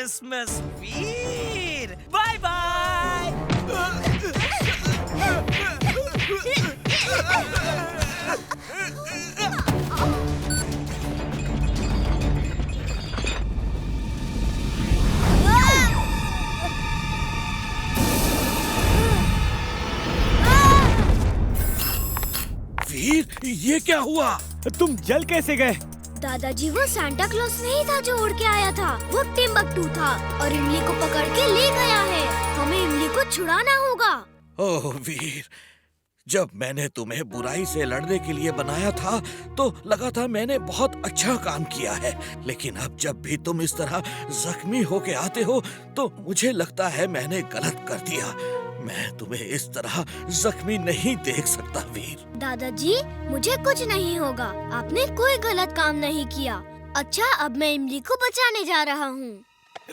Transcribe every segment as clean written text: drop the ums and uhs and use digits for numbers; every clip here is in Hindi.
Christmas Veer. Bye bye. Veer, ये क्या हुआ? तुम जल कैसे गए? दादाजी, वो सांता क्लॉज नहीं था जो उड़ के आया था, वो टिम्बकटू था और इमली को पकड़ के ले गया है। हमें इमली को छुड़ाना होगा। ओह वीर, जब मैंने तुम्हें बुराई से लड़ने के लिए बनाया था तो लगा था मैंने बहुत अच्छा काम किया है, लेकिन अब जब भी तुम इस तरह जख्मी होके आते हो तो मुझे लगता है मैंने गलत कर दिया। मैं तुम्हें इस तरह जख्मी नहीं देख सकता वीर। दादाजी, मुझे कुछ नहीं होगा, आपने कोई गलत काम नहीं किया। अच्छा, अब मैं इमली को बचाने जा रहा हूँ।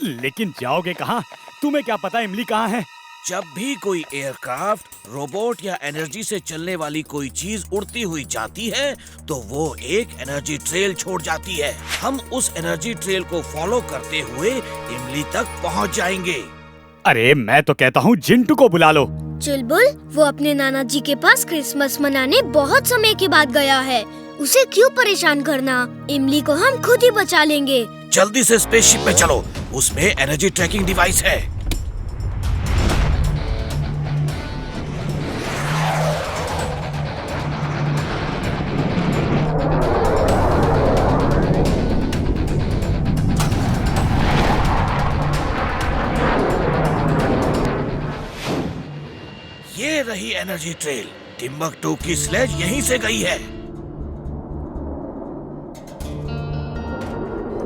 लेकिन जाओगे कहाँ? तुम्हें क्या पता इमली कहाँ है? जब भी कोई एयरक्राफ्ट, रोबोट या एनर्जी से चलने वाली कोई चीज उड़ती हुई जाती है तो वो एक एनर्जी ट्रेल छोड़ जाती है। हम उस एनर्जी ट्रेल को फॉलो करते हुए इमली तक पहुंच जाएंगे। अरे मैं तो कहता हूँ जिंटू को बुला लो। चुलबुल, वो अपने नाना जी के पास क्रिसमस मनाने बहुत समय के बाद गया है, उसे क्यों परेशान करना? इमली को हम खुद ही बचा लेंगे। जल्दी से स्पेसशिप में चलो, उसमें एनर्जी ट्रैकिंग डिवाइस है। ये रही एनर्जी ट्रेल। टिम्बकटू की स्लेज यहीं से गई है।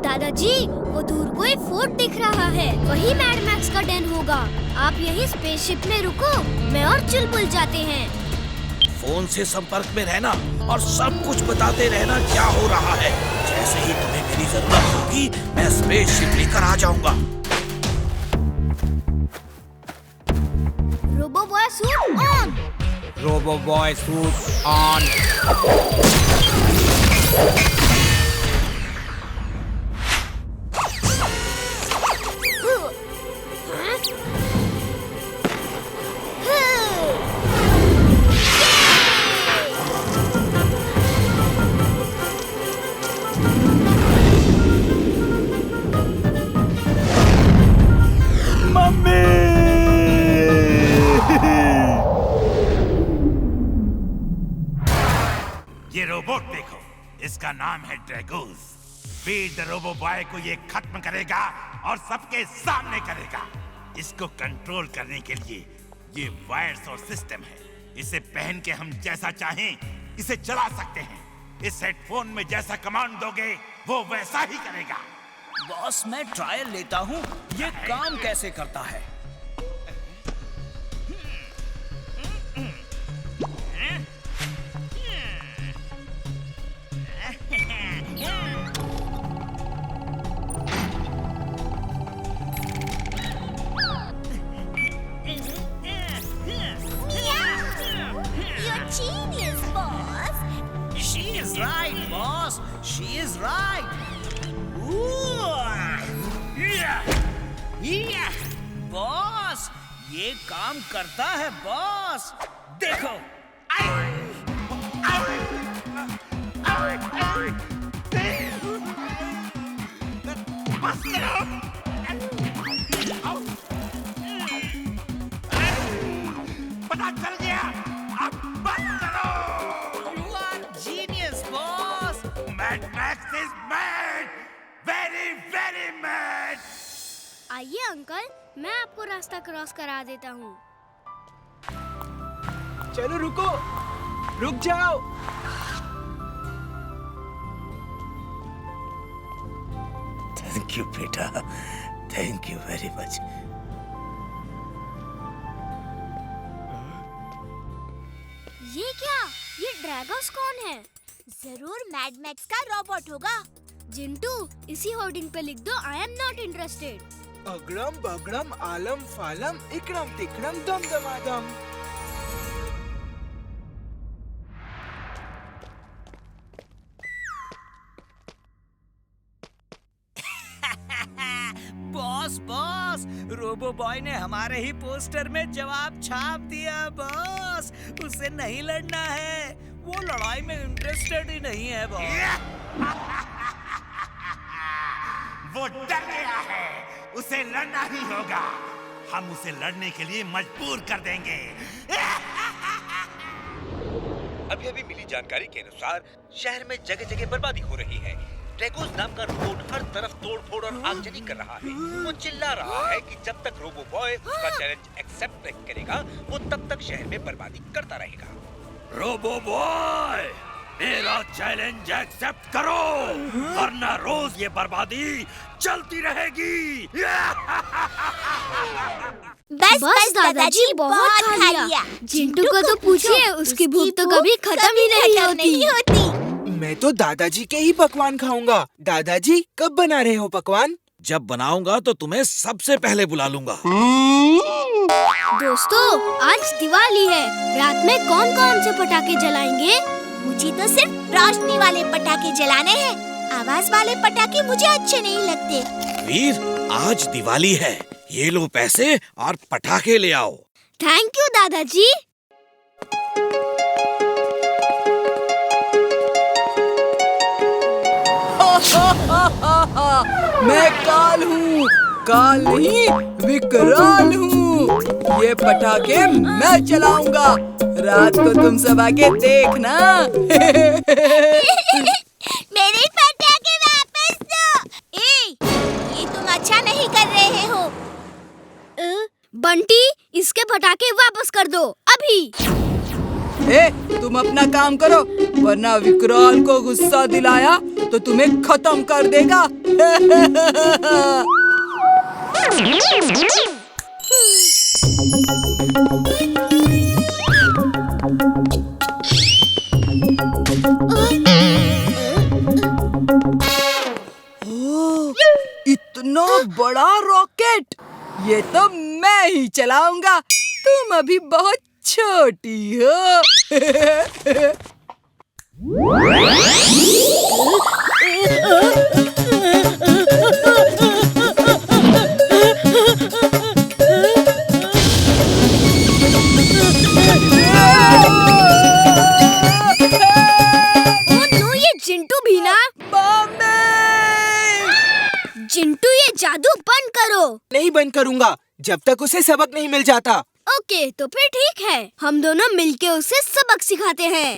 दादाजी, वो दूर कोई फोर्ट दिख रहा है, वही मैड मैक्स का डेन होगा। आप यही स्पेसशिप में रुको, मैं और चुलबुल जाते हैं। फोन से संपर्क में रहना और सब कुछ बताते रहना क्या हो रहा है। जैसे ही तुम्हें मेरी जरूरत होगी मैं स्पेसशिप लेकर आ जाऊंगा। Robo boy suit on. Robo boy suit on. ये रोबोट देखो, इसका नाम है Dragos. Veer the robo boy को ये खत्म करेगा और सबके सामने करेगा। इसको कंट्रोल करने के लिए ये वायर्स और सिस्टम है। इसे पहन के हम जैसा चाहें इसे चला सकते हैं। इस हेडफोन में जैसा कमांड दोगे वो वैसा ही करेगा। बॉस, मैं ट्रायल लेता हूँ, ये काम कैसे करता है। Genius, boss. She is right, boss. She is right. Boss, ये काम करता है बॉस। देखो। बस करो। पता चल गया, अब बस करो। You are genius, boss. Mad Max is mad, very very mad. आइए अंकल, मैं आपको रास्ता क्रॉस करा देता हूँ। चलो रुको, रुक जाओ। थैंक यू बेटा, थैंक यू वेरी मच। ये क्या? ये ड्रैगोस कौन है? जरूर मैड मैक्स का रोबोट होगा। जिंटू, इसी होर्डिंग पे लिख दो, आई एम नॉट इंटरेस्टेड। अगड़म बगड़म आलम फालम इकड़म तिकड़म दम दमादम। बॉस बॉस, रोबो बॉय ने हमारे ही पोस्टर में जवाब छाप दिया बॉस। उसे नहीं लड़ना है, वो लड़ाई में इंटरेस्टेड ही नहीं है बॉस। वो डर गया है, उसे लड़ना ही होगा। हम उसे लड़ने के लिए मजबूर कर देंगे। अभी अभी मिली जानकारी के अनुसार शहर में जगह जगह बर्बादी हो रही है। ड्रैगोस नाम का रोबोट हर तरफ तोड़-फोड़ और आगजनी कर रहा है। वो चिल्ला रहा है कि जब तक रोबो बॉय उसका चैलेंज एक्सेप्ट नहीं करेगा, वो तब तक शहर में बर्बादी करता रहेगा। रोबो बॉय, मेरा चैलेंज एक्सेप्ट करो, वरना रोज ये बर्बादी चलती रहेगी। बस दादाजी बहुत खा लिया। जिंटू को तो पूछिए, उसकी भूख तो कभी खत्म ही नहीं होती। मैं तो दादाजी के ही पकवान खाऊंगा। दादाजी कब बना रहे हो पकवान? जब बनाऊंगा तो तुम्हें सबसे पहले बुला लूंगा। दोस्तों, आज दिवाली है। रात में कौन कौन से पटाखे जलाएंगे? मुझे तो सिर्फ रोशनी वाले पटाखे जलाने हैं। आवाज वाले पटाखे मुझे अच्छे नहीं लगते। वीर, आज दिवाली है, ये लो पैसे और पटाखे ले आओ। थैंक यू दादाजी। मैं काल हूँ, काल नहीं विकराल हूँ। ये पटाखे मैं चलाऊंगा, रात को तुम सब आके देखना। मेरे पटाखे वापस दो। ये तुम अच्छा नहीं कर रहे हो। बंटी, इसके पटाखे वापस कर दो अभी। तुम अपना काम करो, वरना विकराल को गुस्सा दिलाया तो तुम्हें खत्म कर देगा। इतना बड़ा रॉकेट, ये तो मैं ही चलाऊंगा। तुम अभी बहुत छोटी हो। ये जिंटू भी ना। जिंटू, ये जादू बंद करो। नहीं बंद करूंगा जब तक उसे सबक नहीं मिल जाता। ओके, तो फिर ठीक है, हम दोनों मिलके उसे सबक सिखाते हैं।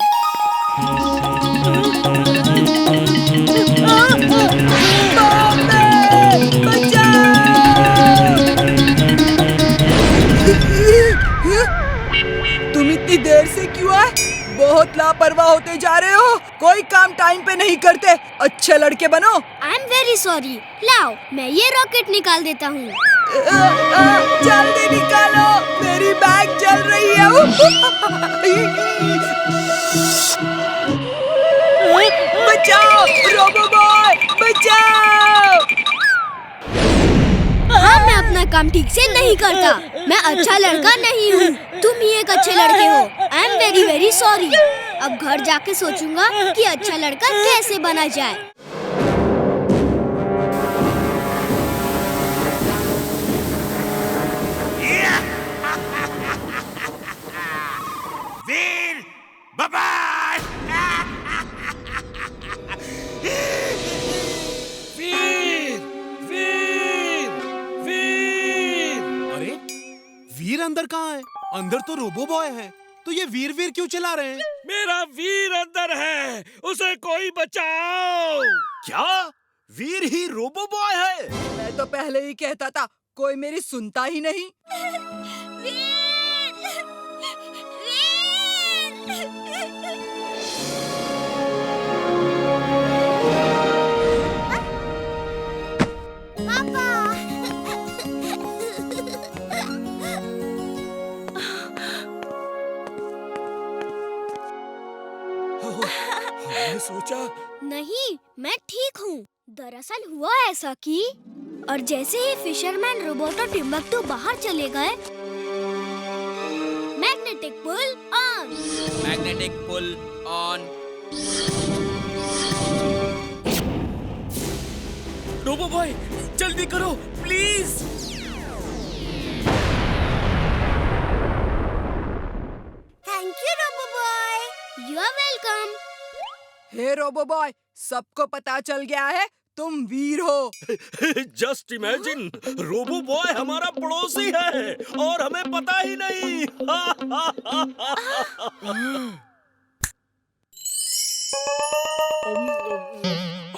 तुम इतनी देर से क्यों आए? बहुत लापरवाह होते जा रहे हो। कोई काम टाइम पे नहीं करते। अच्छे लड़के बनो। I am very sorry. लाओ, मैं ये रॉकेट निकाल देता हूँ। जल्दी निकालो, मेरी बैग जल रही है। बचाओ रोबो बॉय, बचाओ। हाँ, मैं अपना काम ठीक से नहीं करता। मैं अच्छा लड़का नहीं हूँ। तुम ही एक अच्छे लड़के हो। I am very very sorry. अब घर जाके सोचूंगा कि अच्छा लड़का कैसे बना जाए। वीर, बाय। वीर, वीर, वीर। अरे, वीर अंदर कहाँ है? अंदर तो रोबो बॉय है, तो ये वीर वीर क्यों चिल्ला रहे हैं? मेरा वीर अंदर है, उसे कोई बचाओ। क्या वीर ही रोबो बॉय है? मैं तो पहले ही कहता था, कोई मेरी सुनता ही नहीं। मैंने सोचा नहीं, मैं ठीक हूँ। दरअसल हुआ ऐसा कि और जैसे ही फिशरमैन, रोबोट और टिम्बक्टू बाहर चले गए, magnetic pull on. Magnetic pull on. Robo boy, जल्दी करो प्लीज। रोबो बॉय, सबको पता चल गया है तुम वीर हो। जस्ट इमेजिन, रोबो बॉय हमारा पड़ोसी है और हमें पता ही नहीं।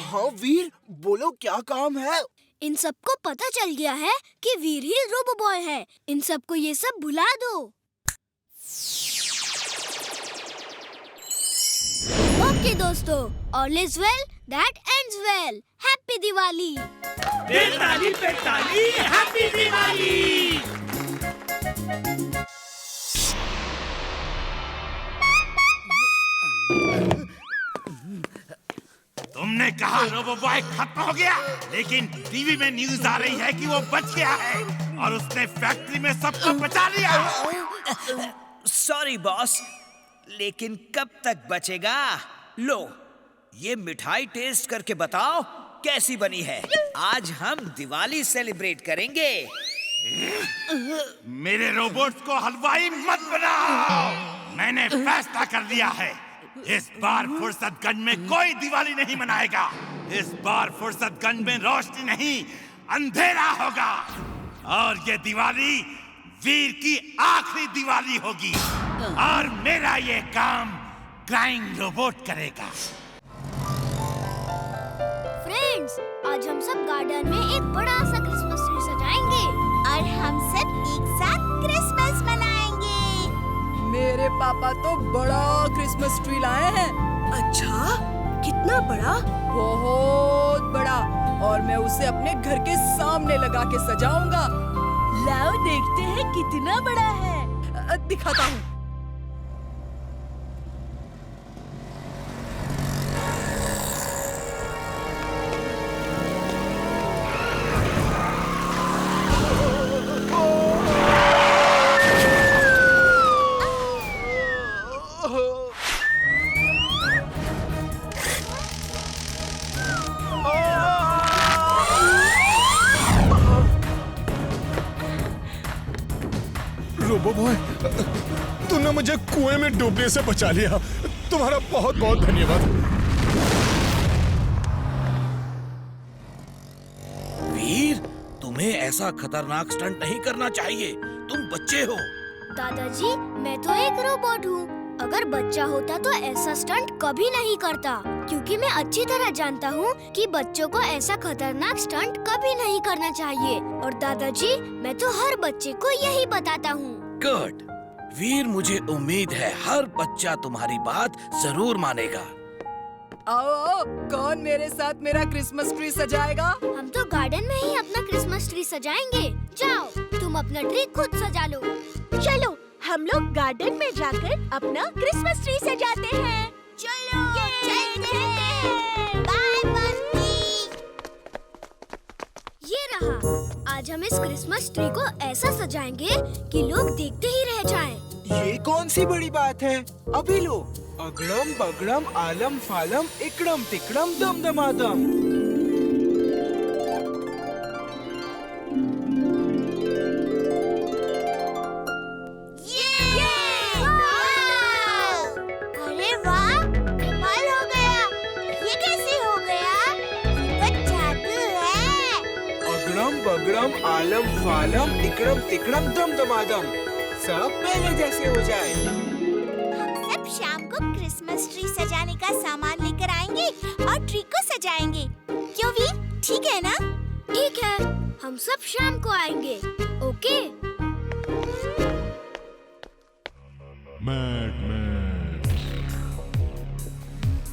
हाँ वीर, बोलो क्या काम है? इन सबको पता चल गया है कि वीर ही रोबो बॉय है। इन सबको ये सब भुला दो। ओके दोस्तों, all is well that ends well. Happy Diwali. ताली पे ताली, हैप्पी दिवाली। तुमने कहा रोबो बॉय खत्म हो गया, लेकिन टीवी में न्यूज आ रही है कि वो बच गया है और उसने फैक्ट्री में सबको बचा लिया। सॉरी बॉस, लेकिन कब तक बचेगा? लो, ये मिठाई टेस्ट करके बताओ कैसी बनी है। आज हम दिवाली सेलिब्रेट करेंगे। मेरे रोबोट्स को हलवाई मत बनाओ। मैंने फैसला कर लिया है, इस बार फुर्सतगंज में कोई दिवाली नहीं मनाएगा। इस बार फुर्सतगंज में रोशनी नहीं, अंधेरा होगा। और ये दिवाली वीर की आखिरी दिवाली होगी और मेरा ये काम क्राइंग रोबोट करेगा। फ्रेंड्स, आज हम सब गार्डन में एक बड़ा सा क्रिसमस ट्री सजाएंगे और हम सब एक साथ क्रिसमस मनाएंगे। मेरे पापा तो बड़ा क्रिसमस ट्री लाए हैं। अच्छा, कितना बड़ा? बहुत बड़ा, और मैं उसे अपने घर के सामने लगा के सजाऊंगा। लाओ देखते हैं कितना बड़ा है। दिखाता हूँ। रोबो बॉय, तुमने मुझे कुएं में डूबने से बचा लिया। तुम्हारा बहुत बहुत धन्यवाद। वीर, तुम्हें ऐसा खतरनाक स्टंट नहीं करना चाहिए। तुम बच्चे हो। दादाजी, मैं तो एक रोबोट हूँ। अगर बच्चा होता तो ऐसा स्टंट कभी नहीं करता, क्योंकि मैं अच्छी तरह जानता हूँ कि बच्चों को ऐसा खतरनाक स्टंट कभी नहीं करना चाहिए। और दादाजी, मैं तो हर बच्चे को यही बताता हूँ। गुड वीर, मुझे उम्मीद है हर बच्चा तुम्हारी बात जरूर मानेगा। आओ, कौन मेरे साथ मेरा क्रिसमस ट्री सजाएगा? हम तो गार्डन में ही अपना क्रिसमस ट्री सजाएंगे। जाओ, तुम अपना ट्री खुद सजा लो। चलो, हम लोग गार्डन में जाकर अपना क्रिसमस ट्री सजाते हैं। चलो, चलते हैं। बाय बस्ती। ये रहा। आज हम इस क्रिसमस ट्री को ऐसा सजाएंगे कि लोग देखते ही रह जाएं। ये कौन सी बड़ी बात है? अभी लो। अगड़म बगड़म आलम फालम इकड़म तिकड़म दम दमादम। अरे वाह, कमाल हो गया। ये कैसे हो गया? ये तो जादू है। अगड़म बगड़म आलम फालम इकड़म तिकड़म दम दमादम, सब पहले जैसे हो जाए। हम सब शाम को क्रिसमस ट्री सजाने का सामान लेकर आएंगे और ट्री को सजाएंगे। क्यों वीर, ठीक है ना? ठीक है, हम सब शाम को आएंगे। ओके?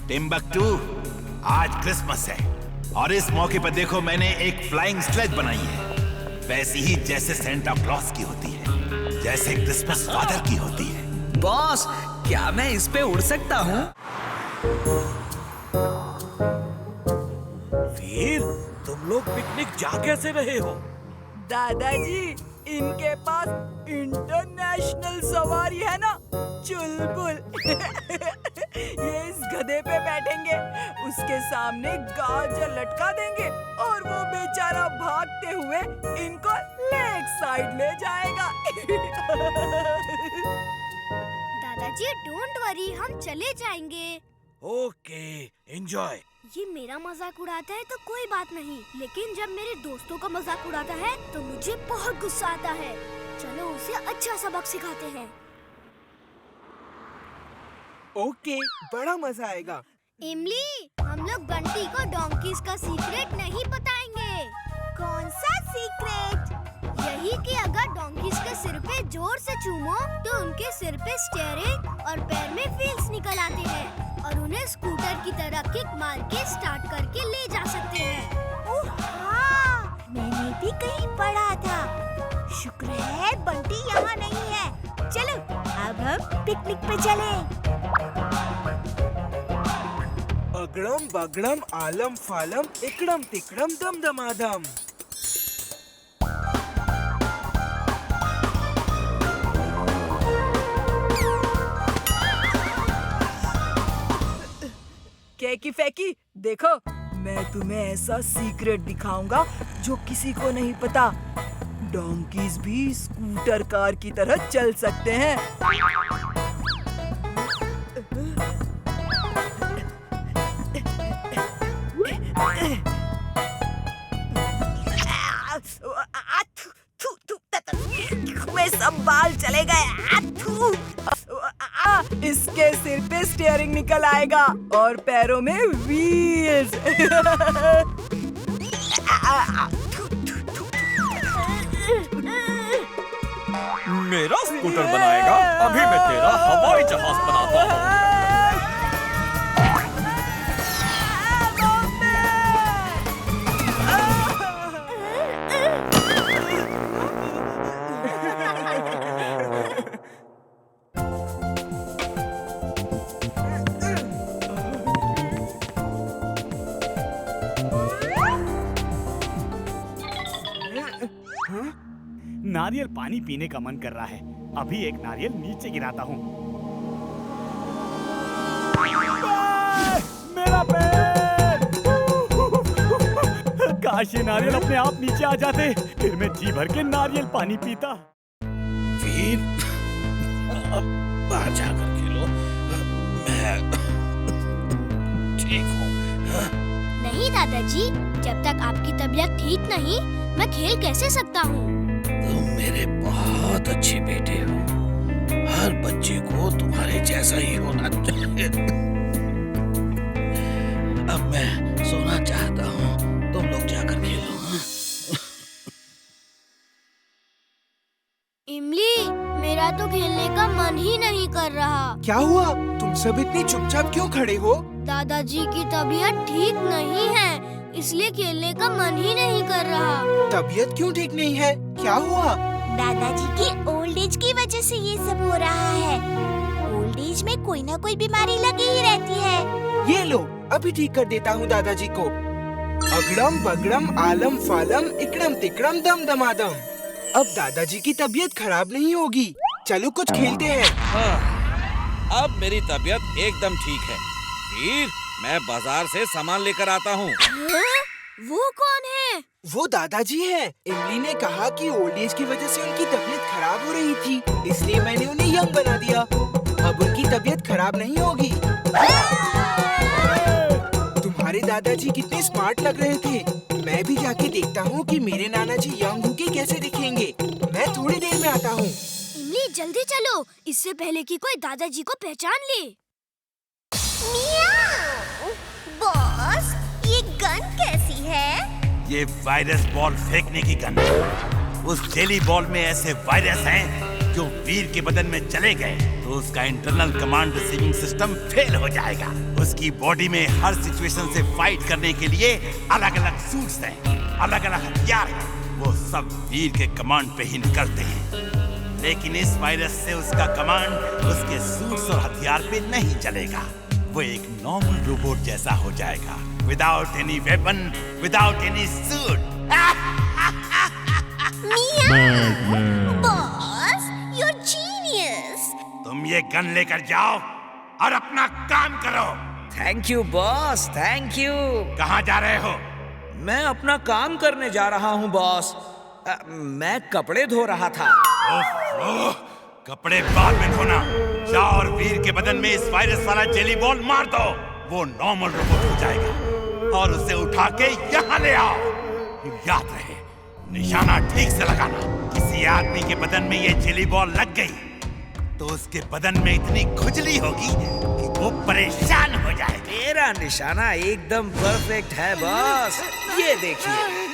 टिम्बकटू, आज क्रिसमस है और इस मौके पर देखो मैंने एक फ्लाइंग स्लेज बनाई है, वैसी ही जैसे सेंटा क्लॉस की होती है, जैसे क्रिसमस फादर की होती है। बॉस, क्या मैं इस पे उड़ सकता हूँ? वीर, तुम लोग पिकनिक जा कैसे रहे हो? दादाजी, इनके पास इंटरनेशनल सवारी है ना, चुलबुल। ये इस गधे पे बैठेंगे, उसके सामने गाजर लटका देंगे और वो बेचारा भागते हुए इनको लेक साइड ले जाएगा। दादाजी, डोंट वरी, हम चले जाएंगे। Okay, enjoy. ये मेरा मजाक उड़ाता है तो कोई बात नहीं, लेकिन जब मेरे दोस्तों का मजाक उड़ाता है तो मुझे बहुत गुस्सा आता है। चलो उसे अच्छा सबक सिखाते हैं। ओके, बड़ा मजा आएगा। इमली, हम लोग बंटी को डोंकीज का सीक्रेट नहीं बताएंगे। कौन सा सीक्रेट? यही कि अगर डोंकीज के सिर पे जोर से चूमो तो उनके सिर पे स्टीयरिंग और पैर में व्हील्स निकल आते हैं और उन्हें स्कूटर की तरह किक मार के स्टार्ट करके ले जा सकते हैं। ओह हाँ, मैंने भी कहीं पढ़ा था। शुक्र है बंटी यहाँ नहीं है। चलो अब हम पिकनिक पे चलें। अगड़म बगड़म आलम फालम इकड़म तिकड़म दम दमादम। कैकी फैकी, देखो मैं तुम्हें ऐसा सीक्रेट दिखाऊंगा जो किसी को नहीं पता। डोंकीज भी स्कूटर कार की तरह चल सकते हैं। में सब बाल चले गए। इसके सिर पे स्टीयरिंग निकल आएगा और पैरों में व्हील्स। मेरा स्कूटर बनाएगा, अभी मैं तेरा हवाई जहाज बनाता हूँ। नारियल पानी पीने का मन कर रहा है, अभी एक नारियल नीचे गिराता हूँ। मेरा पैर! काश ये नारियल अपने आप नीचे आ जाते, फिर मैं जी भर के नारियल पानी पीता। वीर, अब बाहर जाकर खेलो, मैं ठीक हूँ। नहीं दादाजी, जब तक आपकी तबीयत ठीक नहीं, मैं खेल कैसे सकता हूँ? तुम मेरे बहुत अच्छे बेटे हो। हर बच्चे को तुम्हारे जैसा ही होना चाहिए। अब मैं सोना चाहता हूँ, तुम लोग जाकर खेलो। इमली, मेरा तो खेलने का मन ही नहीं कर रहा। क्या हुआ? तुम सब इतनी चुपचाप क्यों खड़े हो? दादाजी की तबीयत ठीक नहीं है, इसलिए खेलने का मन ही नहीं कर रहा। तबीयत क्यों ठीक नहीं है? क्या हुआ? दादाजी की ओल्ड एज की वजह से ये सब हो रहा है। ओल्ड एज में कोई ना कोई बीमारी लगी ही रहती है। ये लो, अभी ठीक कर देता हूँ दादाजी को। अगड़म बगड़म आलम फालम इकड़म तिकड़म दम दमादम। अब दादाजी की तबीयत खराब नहीं होगी। चलो कुछ खेलते हैं। हाँ, अब मेरी तबीयत एकदम ठीक है। वीर, मैं बाजार से सामान लेकर आता हूँ। वो कौन है? वो दादाजी हैं। इमली ने कहा कि ओल्ड एज की वजह से उनकी तबीयत खराब हो रही थी, इसलिए मैंने उन्हें यंग बना दिया। अब उनकी तबीयत खराब नहीं होगी। तुम्हारे दादाजी कितने स्मार्ट लग रहे थे। मैं भी जाके देखता हूँ कि मेरे नाना जी यंग होके कैसे दिखेंगे। मैं थोड़ी देर में आता हूँ। इमली, जल्दी चलो, इससे पहले कि कोई दादाजी को पहचान ले। मियाओ! बॉस, ये गन कैसी है? ये वायरस बॉल फेंकने की गन है। उस जेली बॉल में ऐसे वायरस हैं जो वीर के बदन में चले गए तो उसका internal command receiving system fail हो जाएगा। उसकी बॉडी में हर सिचुएशन से फाइट करने के लिए अलग अलग सूट्स हैं, अलग अलग हथियार हैं। वो सब वीर के कमांड पे ही निकलते हैं, लेकिन इस वायरस से उसका कमांड उसके सूट्स और हथियार पे नहीं चलेगा। वो एक नॉर्मल रोबोट जैसा हो जाएगा, without any weapon, without any suit. Boss, you're genius! तुम ये गन लेकर जाओ और अपना काम करो। Thank you boss, thank you. कहाँ जा रहे हो? मैं अपना काम करने जा रहा हूँ बॉस। मैं कपड़े धो रहा था। ओह, कपड़े बाद में धोना। जाओ और वीर के बदन में इस वायरस वाला जेली बॉल मार दो। वो नॉर्मल रोबोट हो जाएगा और उसे उठा के यहाँ ले आओ। याद रहे, निशाना ठीक से लगाना। किसी आदमी के बदन में ये जेली बॉल लग गई तो उसके बदन में इतनी खुजली होगी कि वो परेशान हो जाएगा। मेरा निशाना एकदम परफेक्ट है बॉस, ये देखिए।